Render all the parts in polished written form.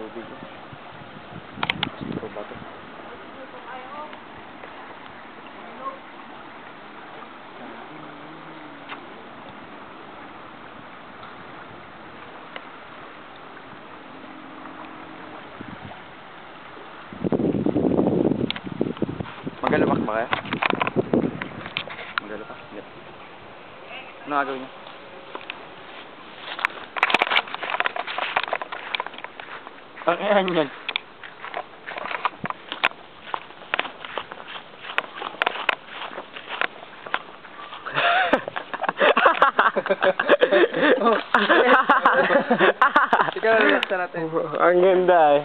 tubig. Ito ba ito? Magalamak ba kaya? Magalamak? Hindi. Ano nga gawin niya? Ang iyan yan. Ikaw na natin. Ang ganda eh.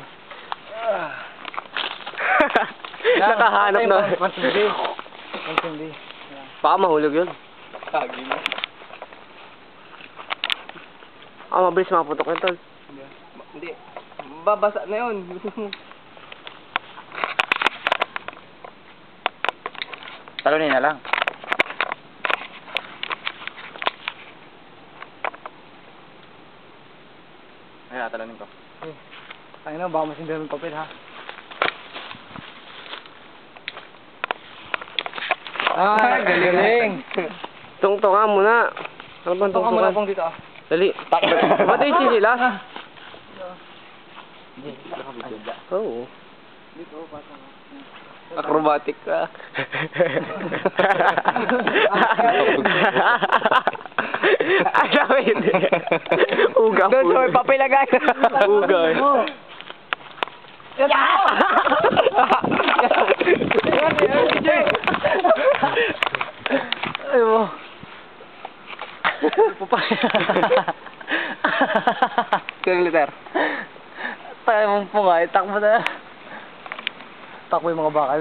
Nakahanap na. Mansindi. Mansindi. Baka mahulog yun. Kagi mo. Mabilis maputok yun, tol. Hindi. Babasa na yun. Talunin na lang. Ayan, talunin ko. Ay na, baka masindihan ng papel, ha? Galing. Tungtunga muna. Ano bang Ito ka muna tungtungan? pong dito, ah. Dali. Ba't ay sila? Oo. Dito, basa mo. Acrobatic ka. Ay, wait. Uga po. Doon sa may papilagay. Uga. Ay mo. Kailang liter? Tayo mong pungay. Takbo na. Takbo yung mga bakal.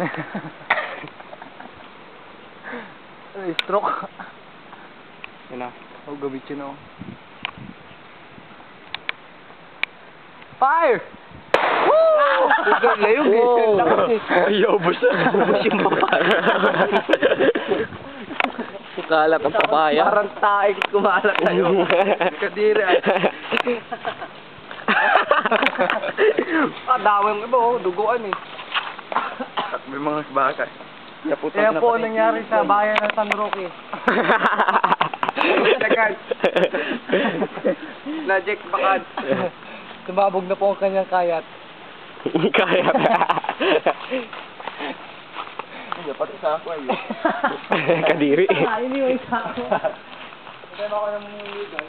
Stroke. Yun na. Oh, gabit yun oh. Fire! Woo! Ugal na yun. Ayaw, basta. Basta yung papaya. Kalat ang papaya. Parang taig kumalat na yun. Kadiri ay. Dawang iba oh, duguan eh. At may mga bakal. Kaya po nangyari sa bayan ng San Roque. Lagan. Najek bakad. Tumabog na po ang kanyang kayat. Kayat. Hindi, pati sa ako ay. Kadiri. Hindi mo isa ako. Hindi mo ako naman yung